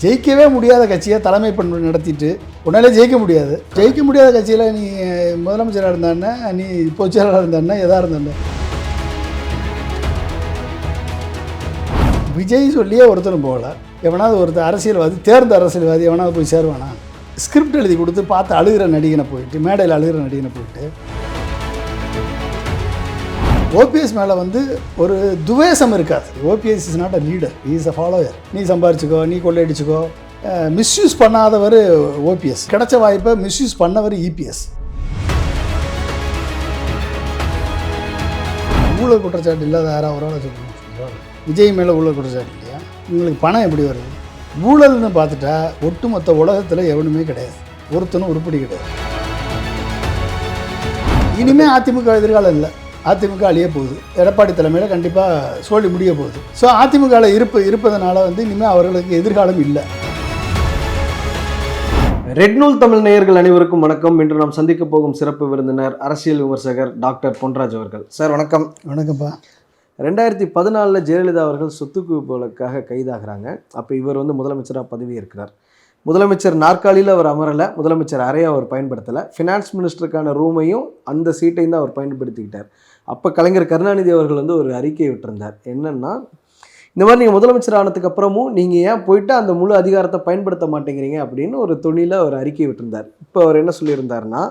ஜெயிக்கவே முடியாத கட்சியை தலைமை பண்பு நடத்திட்டு உன்னாலே ஜெயிக்க முடியாது. ஜெயிக்க முடியாத கட்சியில் நீ முதலமைச்சராக இருந்தானே, நீ பொதுச்செயலாளராக இருந்தானே, எதாக இருந்தானே. விஜய் சொல்லியே ஒருத்தரும் போகல. எவனாவது ஒருத்தர் அரசியல்வாதி, தேர்ந்த அரசியல்வாதி எவனாவது போய் சேருவானா? ஸ்கிரிப்ட் எழுதி கொடுத்து பார்த்து அழுகிற நடிகனை போயிட்டு, மேடையில் அழுகிற நடிகனை போயிட்டு, ஓபிஎஸ் மேலே ஒரு துவேஷம் இருக்காது. OPS is not a leader, is a follower. நீ சம்பாரிச்சுக்கோ, நீ கொள்ளையடிச்சுக்கோ. மிஸ்யூஸ் பண்ணாதவர் ஓபிஎஸ், கிடைச்ச வாய்ப்பை மிஸ்யூஸ் பண்ணவர் இபிஎஸ். ஊழல் குற்றச்சாட்டு இல்லாத யாராவது அவரால் சொல்லணும். விஜய் மேலே ஊழல் குற்றச்சாட்டு இல்லையா? உங்களுக்கு பணம் எப்படி வருது? ஊழல்னு பார்த்துட்டா ஒட்டுமொத்த உலகத்தில் எவனுமே கிடையாது, ஒருத்தனும் உருப்படி கிடையாது. இனிமேல் அதிமுக எதிர்காலம் இல்லை. அதிமுக அழிய போகுது. எடப்பாடி தலைமையில் கண்டிப்பாக சோழி முடிய போகுது. ஸோ அதிமுகவில் இருப்பதனால இனிமேல் அவர்களுக்கு எதிர்காலம் இல்லை. ரெட் நூல் தமிழ் நேயர்கள் அனைவருக்கும் வணக்கம். இன்று நாம் சந்திக்க போகும் சிறப்பு விருந்தினர் அரசியல் விமர்சகர் டாக்டர் பொன்ராஜ் அவர்கள். சார் வணக்கம். வணக்கம்ப்பா. 2014 ஜெயலலிதா அவர்கள் சொத்து குவிப்புகளுக்காக கைதாகிறாங்க. அப்போ இவர் முதலமைச்சராக பதவி இருக்கிறார். முதலமைச்சர் நாற்காலியில் அவர் அமரலை, முதலமைச்சர் அறையை அவர் பயன்படுத்தலை, ஃபினான்ஸ் மினிஸ்டருக்கான ரூமையும் அந்த சீட்டையும் தான் அவர் பயன்படுத்திக்கிட்டார். அப்போ கலைஞர் கருணாநிதி அவர்கள் ஒரு அறிக்கையை விட்டிருந்தார். என்னென்னா, இந்த மாதிரி நீங்கள் முதலமைச்சர் ஆனதுக்கு அப்புறமும் நீங்கள் ஏன் போயிட்டு அந்த முழு அதிகாரத்தை பயன்படுத்த மாட்டேங்கிறீங்க அப்படின்னு ஒரு தொனியில் ஒரு அறிக்கை விட்டிருந்தார். இப்போ அவர் என்ன சொல்லியிருந்தாருன்னா,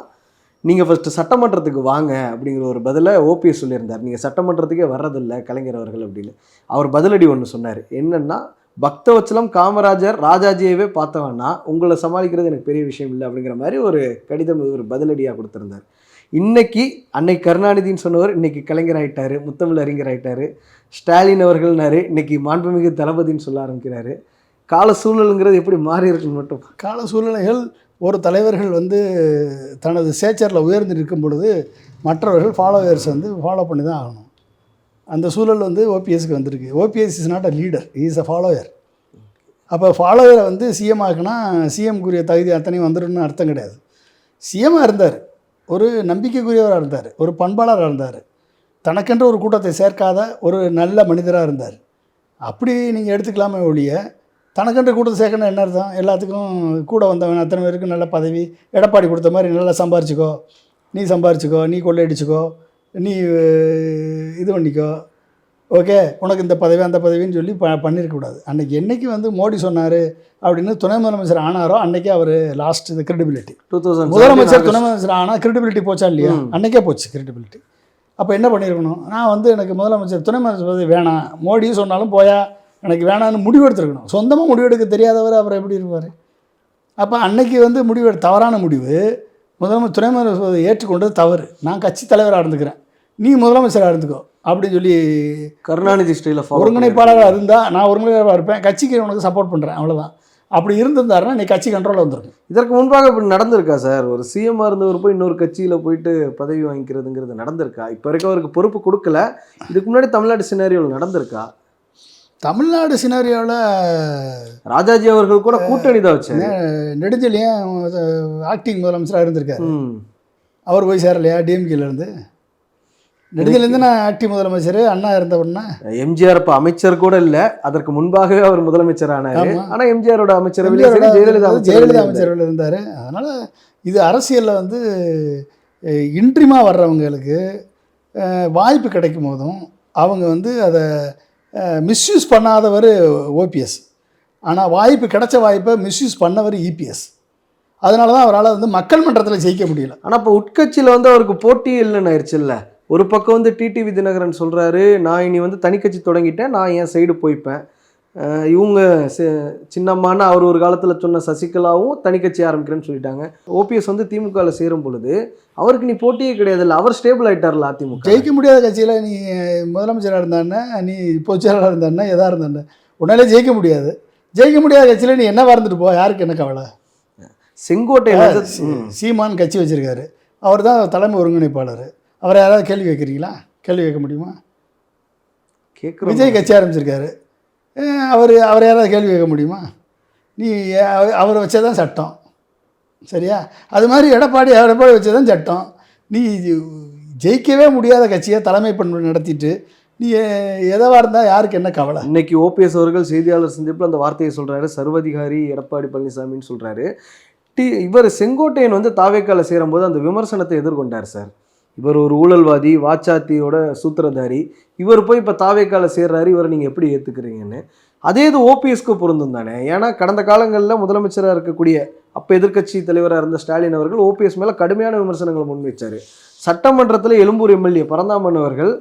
நீங்கள் ஃபஸ்ட்டு சட்டமன்றத்துக்கு வாங்க அப்படிங்கிற ஒரு பதிலை ஓபிஎஸ் சொல்லியிருந்தார். நீங்கள் சட்டமன்றத்துக்கே வர்றதில்லை கலைஞர் அவர்கள் அப்படின்னு. அவர் பதிலடி ஒன்று சொன்னார். என்னென்னா, பக்தவச்சலம் காமராஜர் ராஜாஜியவே பார்த்தவன்னா உங்களை சமாளிக்கிறது எனக்கு பெரிய விஷயம் இல்லை அப்படிங்கிற மாதிரி ஒரு கடிதம் ஒரு பதிலடியாக கொடுத்துருந்தார். இன்னைக்கு அன்னை கருணாநிதின்னு சொன்னவர் இன்னைக்கு கலைஞர் ஆகிட்டார், முத்தமிழ் அறிஞர் ஆகிட்டார். ஸ்டாலின் அவர்கள்னாரு இன்னைக்கு மாண்புமிகு தளபதின்னு சொல்ல ஆரம்பிக்கிறாரு. கால சூழ்நிலைங்கிறது எப்படி மாறி இருக்குன்னு மட்டும். கால சூழ்நிலைகள், ஒரு தலைவர்கள் தனது சேச்சரில் உயர்ந்து நிற்கும் பொழுது மற்றவர்கள் ஃபாலோவர்ஸ் ஃபாலோ பண்ணி தான் ஆகணும். அந்த சூழல் ஓபிஎஸ்க்கு வந்திருக்கு. OPS is not a leader, is a follower. அப்போ ஃபாலோவரை சிஎம் ஆக்குனா சிஎம்க்குரிய தகுதி அத்தனையும் வந்துடும்னு அர்த்தம் கிடையாது. சிஎம்மாக இருந்தார், ஒரு நம்பிக்கைக்குரியவராக இருந்தார், ஒரு பண்பாளராக இருந்தார், தனக்கென்ற ஒரு கூட்டத்தை சேர்க்காத ஒரு நல்ல மனிதராக இருந்தார். அப்படி நீங்கள் எடுத்துக்கலாமே ஒழிய, தனக்கென்ற கூட்டத்தை சேர்க்கணும் என்ன அர்த்தம்? எல்லாத்துக்கும் கூட வந்தவன் அத்தனை பேருக்கு நல்ல பதவி, எடப்பாடி கொடுத்த மாதிரி நல்லா சம்பாரிச்சிக்கோ, நீ கொள்ளையடிச்சிக்கோ, நீ இது பண்ணிக்கோ, ஓகே உனக்கு இந்த பதவி அந்த பதவின்னு சொல்லி பண்ணியிருக்கக்கூடாது. அன்றைக்கி என்றைக்கு மோடி சொன்னார் அப்படின்னு துணை முதலமைச்சர் ஆனாரோ அன்றைக்கே அவர் லாஸ்ட் இது கிரெடிபிலிட்டி. முதலமைச்சர் துணை முதலமைச்சர் ஆனால் கிரெடிபிலிட்டி போச்சா இல்லையா? அன்றைக்கே போச்சு கிரெடிபிலிட்டி. அப்போ என்ன பண்ணியிருக்கணும்? நான் எனக்கு முதலமைச்சர் துணை முதலமைச்சர் பதவி வேணாம், மோடி சொன்னாலும் போயா எனக்கு வேணான்னு முடிவெடுத்துருக்கணும். சொந்தமாக முடிவெடுக்க தெரியாதவர் அப்புறம் எப்படி இருப்பார்? அப்போ அன்னைக்கு தவறான முடிவு. முதலமைச்சர் துணை முதலமைச்சர் ஏற்றுக்கொண்டது தவறு. நான் கட்சி தலைவராக இருந்துக்கிறேன், நீ முதலமைச்சராக இருந்துக்கோ அப்படின்னு சொல்லி கருணாநிதி ஸ்டைலில் ஒருங்கிணைப்பாளராக இருந்தால் நான் ஒருங்கிணைப்பாளராக இருப்பேன், கட்சிக்கு உனக்கு சப்போர்ட் பண்ணுறேன், அவ்வளோதான். அப்படி இருந்திருந்தாருன்னா நீ கட்சி கண்ட்ரோலில் வந்துருக்கும். இதற்கு முன்பாக இப்படி நடந்திருக்கா சார்? ஒரு சிஎம்மாக இருந்தவர் போய் இன்னொரு கட்சியில் போயிட்டு பதவி வாங்கிக்கிறதுங்கிறது நடந்திருக்கா? இப்போ வரைக்கும் அவருக்கு பொறுப்பு கொடுக்கல. இதுக்கு முன்னாடி தமிழ்நாடு சினாரியோவில் நடந்திருக்கா? தமிழ்நாடு சினாரியோவில் ராஜாஜி அவர்கள் கூட கூட்டணி தான் வச்சு நெடுஞ்செழியன் ஆக்டிங் முதலமைச்சராக இருந்திருக்காரு. அவர் போய் சேரலையா டிஎம்கேலேருந்து? நெடுஞ்செழியன் நான் ஆக்டிங் முதலமைச்சர். அண்ணா இருந்தவொன்னா எம்ஜிஆர் இப்போ அமைச்சர் கூட இல்லை, அதற்கு முன்பாகவே அவர் முதலமைச்சர் ஆனார். ஆனால் எம்ஜிஆரோட அமைச்சரவையில் ஜெயலலிதா அமைச்சரவையில் இருந்தார். அதனால் இது அரசியலில் இன்ட்ரிமா வர்றவங்களுக்கு வாய்ப்பு கிடைக்கும் போதும் அவங்க அதை மிஸ்யூஸ் பண்ணாதவர் ஓபிஎஸ், ஆனால் வாய்ப்பு கிடைச்ச வாய்ப்பை மிஸ்யூஸ் பண்ணவர் இபிஎஸ். அதனால தான் அவரால் மக்கள் மன்றத்தில் ஜெயிக்க முடியல. ஆனால் இப்போ உட்கட்சியில் அவருக்கு போட்டி இல்லைன்னு ஆயிடுச்சு இல்லை? ஒரு பக்கம் டிடிவி தினகரன் சொல்கிறாரு, நான் இனி தனிக்கட்சி தொடங்கிட்டேன், நான் என் சைடு போய்ப்பேன். இவங்க சின்னம்மான்னு அவர் ஒரு காலத்தில் சொன்ன சசிகலாவும் தனிக்கட்சி ஆரம்பிக்கிறேன்னு சொல்லிட்டாங்க. ஓபிஎஸ் திமுகவில் சேரும் பொழுது அவருக்கு நீ போட்டியே கிடையாது இல்லை, அவர் ஸ்டேபிள் ஆகிட்டார்ல. அதிமுக ஜெயிக்க முடியாத கட்சியில் நீ முதலமைச்சராக இருந்தானே, நீ பொதுச்செயலாளராக இருந்தானே, எதாக இருந்தானே, உன்னாலே ஜெயிக்க முடியாது. ஜெயிக்க முடியாத கட்சியில் நீ என்ன வளர்ந்துட்டு போ, யாருக்கு என்ன கவலை? செங்கோட்டையில் சீமான் கட்சி வச்சுருக்காரு, அவர் தான் தலைமை ஒருங்கிணைப்பாளர். அவரை யாராவது கேள்வி கேட்குறீங்களா? கேள்வி கேட்க முடியுமா? விஜய் கட்சி ஆரம்பிச்சிருக்காரு, அவரை யாராவது கேள்வி கேட்க முடியுமா? நீ அவரை வச்சதான் சட்டம், சரியா? அது மாதிரி எடப்பாடி வச்சதான் சட்டம். நீ ஜெயிக்கவே முடியாத கட்சியை தலைமை பண்பு நடத்திட்டு நீ எதவாக இருந்தால் யாருக்கு என்ன கவலை? இன்னைக்கு ஓபிஎஸ் அவர்கள் செய்தியாளர் சந்திப்பில் அந்த வார்த்தையை சொல்றாரு, சர்வதிகாரி எடப்பாடி பழனிசாமின்னு சொல்றாரு. இவர் செங்கோட்டையன் வந்து தாவேக்கால சேரும்போது அந்த விமர்சனத்தை எதிர்கொண்டார் சார். இவர் ஒரு ஊழல்வாதி, வாச்சாத்தியோட சூத்திரதாரி, இவர் போய் இப்போ தாவேக்கால சேர்றாரு, இவரை நீங்கள் எப்படி ஏற்றுக்கிறீங்கன்னு. அதே இது ஓபிஎஸ்க்கு பொருந்தும் தானே? ஏன்னா கடந்த காலங்களில் முதலமைச்சராக இருக்கக்கூடிய அப்போ எதிர்க்கட்சி தலைவராக இருந்த ஸ்டாலின் அவர்கள் ஓபிஎஸ் மேலே கடுமையான விமர்சனங்களை முன்வைச்சார். சட்டமன்றத்தில் எழும்பூர் எம்எல்ஏ பரந்தாமன் அவர்கள்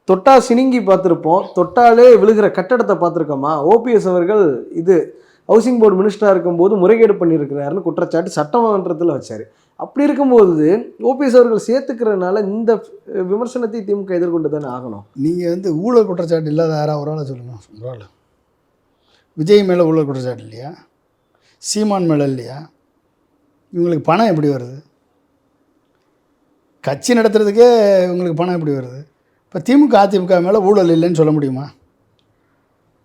தொட்டா சினிங்கி பார்த்துருப்போம், தொட்டாலே விழுகிற கட்டடத்தை பார்த்துருக்கோமா, ஓபிஎஸ் அவர்கள் இது ஹவுசிங் போர்டு மினிஸ்டராக இருக்கும்போது முறைகேடு பண்ணியிருக்கிறாருன்னு குற்றச்சாட்டு சட்டமன்றத்தில் வச்சார். அப்படி இருக்கும்போது ஓபிஎஸ் அவர்கள் சேர்த்துக்கிறதுனால இந்த விமர்சனத்தை திமுக எதிர்கொண்டு தானே ஆகணும். நீங்கள் வந்து ஊழல் குற்றச்சாட்டு இல்லாத யாராவது ஒரு ஆளை சொல்லுங்கள். ஒரு ஆள் விஜய் மேலே ஊழல் குற்றச்சாட்டு இல்லையா? சீமான் மேலே இல்லையா? இவங்களுக்கு பணம் எப்படி வருது? கட்சி நடத்துறதுக்கே இவங்களுக்கு பணம் எப்படி வருது? இப்போ திமுக அதிமுக மேலே ஊழல் இல்லைன்னு சொல்ல முடியுமா?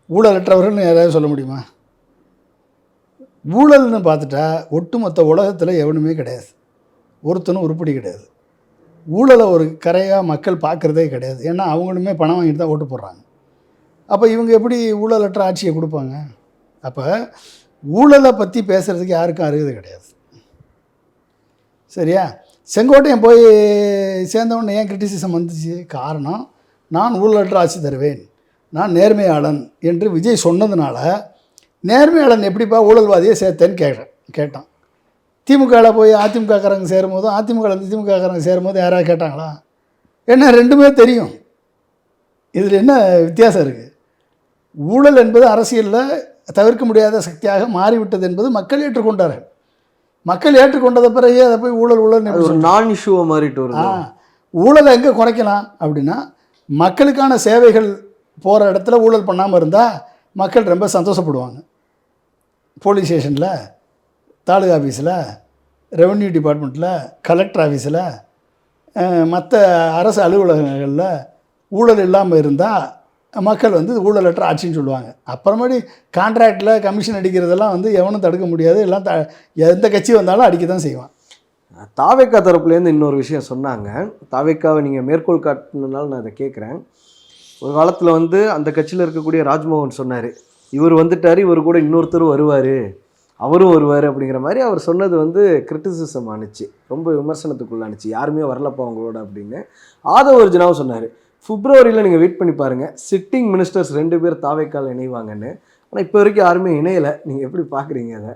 ஊழலற்றவர்கள்னு யாராவது சொல்ல முடியுமா? ஊழல்னு பார்த்துட்டா ஒட்டுமொத்த உலகத்தில் எவனுமே கிடையாது, ஒருத்தனும் உருப்படி கிடையாது. ஊழலை ஒரு கரையாக மக்கள் பார்க்குறதே கிடையாது. ஏன்னா அவங்களுமே பணம் வாங்கிட்டு தான் ஓட்டு போடுறாங்க. அப்போ இவங்க எப்படி ஊழலற்ற ஆட்சியை கொடுப்பாங்க? அப்போ ஊழலை பற்றி பேசுகிறதுக்கு யாருக்கும் அருகதை கிடையாது. சரியா? செங்கோட்டையன் போய் சேர்ந்தவொடனே ஏன் கிரிட்டிசிசம் வந்துச்சு? காரணம், நான் ஊழலற்ற ஆட்சி தருவேன், நான் நேர்மையாளன் என்று விஜய் சொன்னதுனால, நேர்மையாளன் எப்படிப்பா ஊழல்வாதியை சேர்த்தேன்னு கேட்டான். திமுகவில் போய் அதிமுகக்காரங்க சேரும்போதும் அதிமுகவில் திமுகக்காரங்க சேரும்போது யாராவது கேட்டாங்களா? என்ன ரெண்டுமே தெரியும். இதில் என்ன வித்தியாசம் இருக்குது? ஊழல் என்பது அரசியலில் தவிர்க்க முடியாத சக்தியாக மாறிவிட்டது என்பது மக்கள் ஏற்றுக்கொண்டார்கள். மக்கள் ஏற்றுக்கொண்டத பிறகு அதை போய் ஊழல் ஒரு நான் இஷ்யூவை மாறிட்டு வருது. ஊழலை எங்கே குறைக்கலாம் அப்படின்னா, மக்களுக்கான சேவைகள் போகிற இடத்துல ஊழல் பண்ணாமல் இருந்தால் மக்கள் ரொம்ப சந்தோஷப்படுவாங்க. போலீஸ் ஸ்டேஷனில், தாலுகா ஆஃபீஸில், ரெவன்யூ டிபார்ட்மெண்ட்டில், கலெக்டர் ஆஃபீஸில், மற்ற அரசு அலுவலகங்களில் ஊழல் இல்லாமல் இருந்தால் மக்கள் வந்து ஊழலற்ற ஆட்சின்னு சொல்லுவாங்க. அப்புறமேடி கான்ட்ராக்டில் கமிஷன் அடிக்கிறதெல்லாம் வந்து எவனும் தடுக்க முடியாது. எல்லாம் எந்த கட்சி வந்தாலும் அடிக்க தான் செய்வான். தாவேக்கா தரப்புலேருந்து இன்னொரு விஷயம் சொன்னாங்க. தாவேக்காவை நீங்கள் மேற்கோள் காட்டினால நான் அதை கேட்குறேன். ஒரு காலத்தில் வந்து அந்த கட்சியில் இருக்கக்கூடிய ராஜ்மோகன் சொன்னார், இவர் வந்துட்டார், இவர் கூட இன்னொருத்தர் வருவார், அவரும் வருவார் அப்படிங்கிற மாதிரி அவர் சொன்னது வந்து கிரிட்டிசிசம் ஆணுச்சு, ரொம்ப விமர்சனத்துக்குள்ளானுச்சு. யாருமே வரலப்பா அவங்களோட அப்படின்னு. ஆதவ அர்ஜுனாவும் சொன்னார், பிப்ரவரியில் நீங்கள் வெயிட் பண்ணி பாருங்கள், சிட்டிங் மினிஸ்டர்ஸ் 2 பேர் தாவேக்கால் இணைவாங்கன்னு. ஆனால் இப்போ வரைக்கும் யாருமே இணையலை. நீங்கள் எப்படி பார்க்குறீங்க அதை?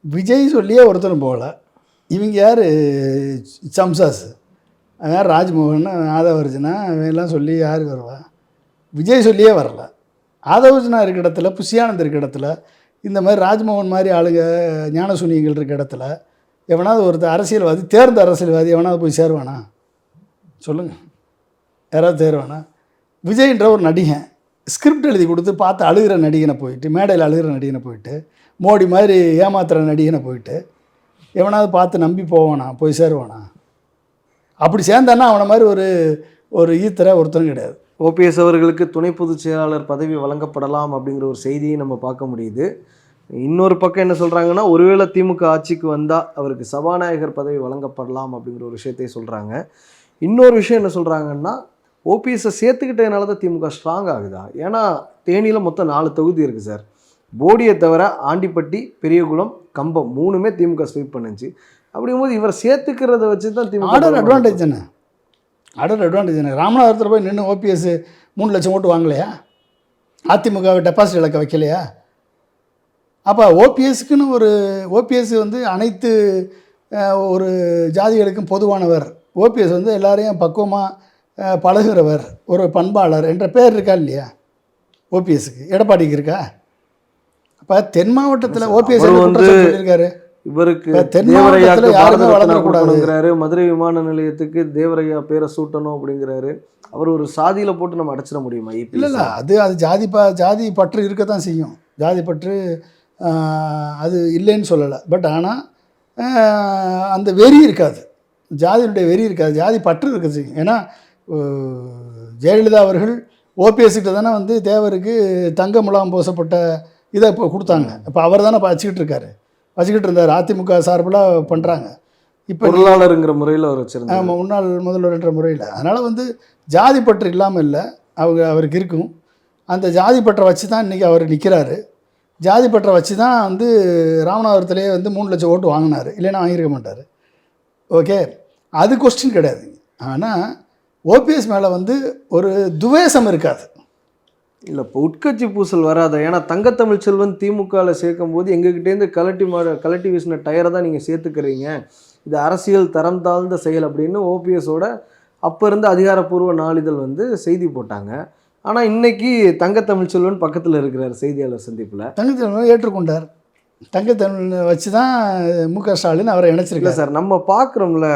விஜய் சொல்லியே ஒருத்தரும் போகல. இவங்க யார்? சம்சாஸ், யார்? ராஜ்மோகன், ஆதவர்ஜுனா, இவெல்லாம் சொல்லி யார் வருவா? விஜய் சொல்லியே வரல. ஆதவர்ஜுனா இருக்க இடத்துல, புஷியானந்த் இருக்க இடத்துல, இந்த மாதிரி ராஜ்மோகன் மாதிரி ஆளுங்க, ஞானசூனியங்கள் இருக்க இடத்துல எவனாவது ஒருத்தர் அரசியல்வாதி, தேர்ந்த அரசியல்வாதி எவனாவது போய் சேருவானா? சொல்லுங்கள், யாராவது தேர்வானா? விஜய்ன்ற ஒரு நடிகன் ஸ்கிரிப்ட் எழுதி கொடுத்து பார்த்து அழுகிற நடிகனை போயிட்டு, மேடையில் அழுகிற நடிகனை போயிட்டு, மோடி மாதிரி ஏமாத்துகிற நடிகனை போயிட்டு எவனாவது பார்த்து நம்பி போவானா? போய் சேருவானா? அப்படி சேர்ந்தானா அவனை மாதிரி ஒரு ஈத்தரை ஒருத்தரும் கிடையாது. ஓபிஎஸ் அவர்களுக்கு துணை பொதுச் செயலாளர் பதவி வழங்கப்படலாம் அப்படிங்கிற ஒரு செய்தியை நம்ம பார்க்க முடியுது. இன்னொரு பக்கம் என்ன சொல்கிறாங்கன்னா, ஒருவேளை திமுக ஆட்சிக்கு வந்தால் அவருக்கு சபாநாயகர் பதவி வழங்கப்படலாம் அப்படிங்கிற ஒரு விஷயத்தை சொல்கிறாங்க. இன்னொரு விஷயம் என்ன சொல்கிறாங்கன்னா, ஓபிஎஸ்ஸை சேர்த்துக்கிட்டதுனால தான் திமுக ஸ்ட்ராங் ஆகுதா? ஏன்னா தேனியில் மொத்தம் 4 தொகுதி இருக்குது சார். போடியை தவிர ஆண்டிப்பட்டி, பெரியகுளம், கம்பம் 3மே திமுக ஸ்வீப் பண்ணுச்சு. அப்படிங்கும்போது இவர் சேர்த்துக்கிறத வச்சு தான் திமுக ஆர்டர் அட்வான்டேஜ் தானே. ஆர்டர் அட்வான்டேஜ் தானே. ராமநாதபுரத்தில் போய் நின்று ஓபிஎஸ் 3 லட்சம் ஓட்டு வாங்கலையா? அதிமுகவை டெபாசிட் இழக்க வைக்கலையா? அப்போ ஓபிஎஸ்க்குன்னு ஓபிஎஸ் வந்து அனைத்து ஒரு ஜாதிகளுக்கும் பொதுவானவர். ஓபிஎஸ் வந்து எல்லாரையும் பக்குவமாக பழகுறவர், ஒரு பண்பாளர் என்ற பேர் இருக்கா இல்லையா ஓபிஎஸ்க்கு? எடப்பாடிக்கு இருக்கா? அப்போ தென் மாவட்டத்தில் ஓபிஎஸ் சொல்லியிருக்காரு, இவருக்கு தென் மாவட்டத்தில் யாருமே வளர்ந்துடக்கூடாதுங்கிறாரு. மதுரை விமான நிலையத்துக்கு தேவரையா பேரை சூட்டணும் அப்படிங்கிறாரு. அவர் ஒரு சாதியில் போட்டு நம்ம அடைச்சிட முடியுமா? இல்லை, அது ஜாதி பற்று இருக்கத்தான் செய்யும். ஜாதி பற்று அது இல்லைன்னு சொல்லலை. பட் ஆனால் அந்த வெறி இருக்காது, ஜாதியினுடைய வெறி இருக்காது, ஜாதி பற்று இருக்க செய்யும். ஏன்னா ஜெயலலிதா அவர்கள் ஓபிஎஸ்கிட்ட தானே வந்து தேவருக்கு தங்க முலாம் பூசப்பட்ட இதை இப்போ கொடுத்தாங்க. இப்போ அவர் தானே வச்சுக்கிட்டு இருந்தார். அதிமுக சார்பில் பண்ணுறாங்க. இப்போ பொருளாளருங்கிற முறையில் அவர் வச்சுருந்தாங்க, முன்னாள் முதல்வர்ன்ற முறையில். அதனால் வந்து ஜாதி பற்று இல்லாமல் இல்லை, அவருக்கு இருக்கும். அந்த ஜாதி பற்றை வச்சு தான் இன்றைக்கி அவர் நிற்கிறாரு. ஜாதி பற்றை வச்சு தான் வந்து ராமநாதபுரத்துலேயே வந்து 3 லட்சம் ஓட்டு வாங்கினார், இல்லைன்னா வாங்கியிருக்க மாட்டார். ஓகே, அது கொஸ்டின் கிடையாது. ஆனால் ஓபிஎஸ் மேலே வந்து ஒரு துவேஷம் இருக்காது. இல்லை, இப்போ உட்கட்சி பூசல் வராத. ஏன்னா தங்கத்தமிழ் செல்வன் திமுகவில் சேர்க்கும் போது எங்ககிட்டேருந்து கலட்டி வீசின டயரை தான் நீங்கள் சேர்த்துக்கிறீங்க, இது அரசியல் தரம் தாழ்ந்த செயல் அப்படின்னு ஓபிஎஸோட அப்போ இருந்த அதிகாரப்பூர்வ நாளிதழ் வந்து செய்தி போட்டாங்க. ஆனால் இன்னைக்கு தங்கத்தமிழ் செல்வன் பக்கத்தில் இருக்கிறார் செய்தியாளர் சந்திப்பில். தங்கத்தமிழ் ஏற்றுக்கொண்டார். தங்கத்தமிழ் வச்சு தான் மு.க. ஸ்டாலின் அவரை இணைச்சிருக்கல சார். நம்ம பார்க்குறோம்ல,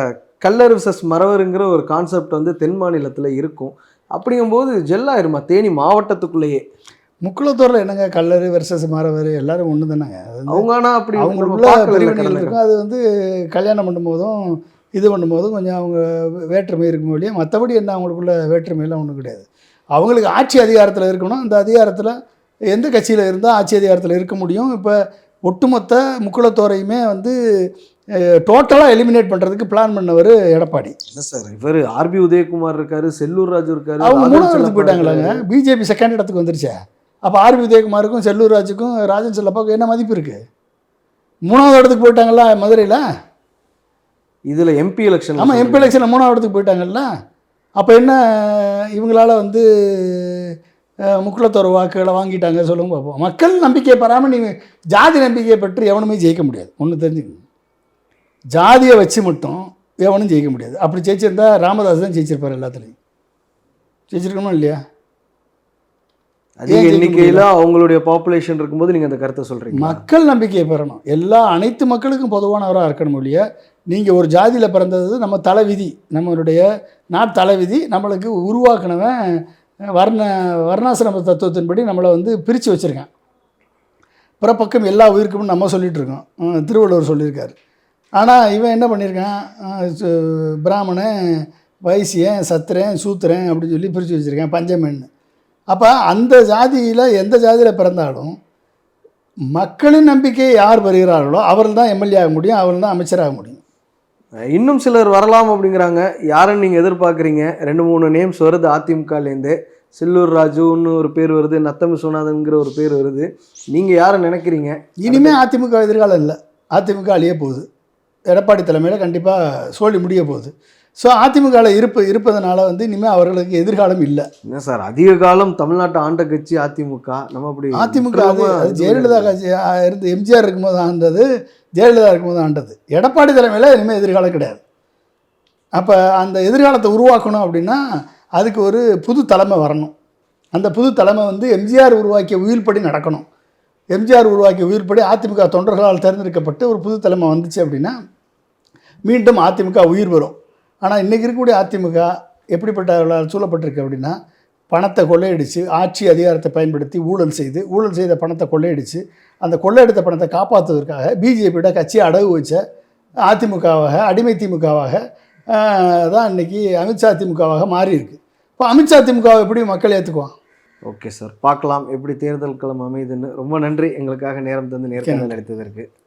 கல்லர் விசஸ் மறவருங்கிற ஒரு கான்செப்ட் வந்து தென் மாநிலத்தில் இருக்கும். அப்படிங்கும்போது ஜெல்லாயிருமா தேனி மாவட்டத்துக்குள்ளேயே? முக்குளத்தூரில் என்னங்க கல்லர் வெர்சஸ் மறவர் எல்லாரும் ஒன்று தானேங்க. அவங்க ஆனால் அப்படி அவங்களுக்குள்ள பிரிவினைகள் இருக்கும். அது வந்து கல்யாணம் பண்ணும்போதும் இது பண்ணும்போதும் கொஞ்சம் அவங்க வேற்றுமை இருக்கும் இல்லையா, மற்றபடி என்ன அவங்களுக்குள்ள வேற்றுமையெல்லாம் ஒன்றும் கிடையாது. அவங்களுக்கு ஆட்சி அதிகாரத்தில் இருக்கணும். அந்த அதிகாரத்தில் எந்த கட்சியில் இருந்தால் ஆட்சி அதிகாரத்தில் இருக்க முடியும். இப்போ ஒட்டுமொத்த முக்குளத்தோரையுமே வந்து டோட்டலாக எலிமினேட் பண்ணுறதுக்கு பிளான் பண்ணவர் எடப்பாடி. என்ன சார், இவர் ஆர்பி உதயகுமார் இருக்காரு, செல்லூர் ராஜு இருக்காரு. அவங்க 3ஆவது இடத்துக்கு போயிட்டாங்களாங்க. பிஜேபி செகண்ட் இடத்துக்கு வந்துருச்சே. அப்போ ஆர்பி உதயகுமாருக்கும் செல்லூர் ராஜுக்கும் ராஜன் செல்லப்பாவுக்கும் என்ன மதிப்பு இருக்குது? 3ஆவது இடத்துக்கு போயிட்டாங்களா மதுரையில்? இதில் எம்பி எலெக்ஷன். ஆமாம், எம்பி எலெக்ஷனில் 3ஆவது இடத்துக்கு போயிட்டாங்கல்ல. அப்போ என்ன இவங்களால வந்து முக்குளத்தோர வாக்குகளை வாங்கிட்டாங்க சொல்லுங்க பார்ப்போம். மக்கள் நம்பிக்கையை பெறாமல் நீங்கள் ஜாதி நம்பிக்கையை பற்றி எவனுமே ஜெயிக்க முடியாது. ஒன்று தெரிஞ்சுக்கணும், ஜாதியை வச்சு மட்டும் எவனும் ஜெயிக்க முடியாது. அப்படி ஜெயிச்சிருந்தா ராமதாஸ் தான் ஜெயிச்சிருப்பார் எல்லாத்துலேயும். ஜெயிச்சிருக்கணுமா இல்லையா? அதிக எண்ணிக்கையில் அவங்களுடைய பாப்புலேஷன் இருக்கும்போது நீங்கள் அந்த கருத்தை சொல்கிறீங்க. மக்கள் நம்பிக்கையை பெறணும். அனைத்து மக்களுக்கும் பொதுவானவராக இருக்கணும் இல்லையா? நீங்கள் ஒரு ஜாதியில் பிறந்தது நம்ம தலைவிதி, நம்மளுடைய தலைவிதி. நம்மளுக்கு உருவாக்கினவன் வர்ணாசிரம தத்துவத்தின்படி நம்மளை வந்து பிரித்து வச்சுருக்கேன். பிறப்பக்கம் எல்லா உயிருக்கும்னு நம்ம சொல்லிகிட்டு இருக்கோம், திருவள்ளுவர் சொல்லியிருக்காரு. ஆனால் இவன் என்ன பண்ணியிருக்கான், பிராமணன், வைசியன், சத்திரன், சூத்திரன் அப்படின்னு சொல்லி பிரித்து வச்சுருக்கேன், பஞ்சமென்னு. அப்போ அந்த ஜாதியில் எந்த ஜாதியில் பிறந்தாலும் மக்களின் நம்பிக்கையை யார் பெறுகிறார்களோ அவர்கள் தான் எம்எல்ஏ ஆக முடியும், அவர்கள் தான் அமைச்சராக முடியும். இன்னும் சிலர் வரலாம் அப்படிங்கிறாங்க. யாருன்னு நீங்கள் எதிர்பார்க்குறீங்க? 2-3 நேம்ஸ் வருது அதிமுகலேருந்து. செல்லூர் ராஜுன்னு ஒரு பேர் வருது, நத்தம் விஸ்வநாதன்கிற ஒரு பேர் வருது. நீங்கள் யாரை நினைக்கிறீங்க? இனிமேல் அதிமுக எதிர்காலம் இல்லை. அதிமுக அழிய போகுது. எடப்பாடி தலைமையில் கண்டிப்பாக சோழி முடிய போகுது. ஸோ அதிமுகவில் இருப்பதனால வந்து இனிமேல் அவர்களுக்கு எதிர்காலம் இல்லை. என்ன சார், அதிக காலம் தமிழ்நாட்டை ஆண்ட கட்சி அதிமுக. நம்ம அப்படி அதிமுக அது ஜெயலலிதா கட்சி இருந்து எம்ஜிஆர் இருக்கும்போது ஆண்டது, ஜெயலலிதா இருக்கும்போது ஆண்டது. எடப்பாடி தலைமையில் இனிமேல் எதிர்காலம் கிடையாது. அப்போ அந்த எதிர்காலத்தை உருவாக்கணும் அப்படின்னா அதுக்கு ஒரு புது தலைமை வரணும். அந்த புது தலைமை வந்து எம்ஜிஆர் உருவாக்கிய உயிர்ப்படி நடக்கணும். எம்ஜிஆர் உருவாக்கிய உயிர்ப்படி அதிமுக தொண்டர்களால் தேர்ந்தெடுக்கப்பட்டு ஒரு புது தலைமை வந்துச்சு அப்படின்னா மீண்டும் அதிமுக உயிர் வரும். ஆனால் இன்றைக்கி இருக்கக்கூடிய அதிமுக எப்படிப்பட்ட சூழப்பட்டிருக்கு அப்படின்னா, பணத்தை கொள்ளையடித்து ஆட்சி அதிகாரத்தை பயன்படுத்தி ஊழல் செய்த பணத்தை கொள்ளையடித்து அந்த கொள்ளையடித்த பணத்தை காப்பாற்றுவதற்காக பிஜேபியோட கட்சியை அடகு வச்ச அதிமுகவாக, அடிமை திமுகவாக தான் இன்றைக்கி அமித்ஷா திமுகவாக மாறி இருக்கு. இப்போ அமித்ஷா திமுகவை எப்படி மக்கள் ஏற்றுக்குவான்? ஓகே சார், பார்க்கலாம் எப்படி தேர்தல் களம் அமையுதுன்னு. ரொம்ப நன்றி எங்களுக்காக நேரம் தந்து நேர்காணல் நடத்ததற்கு.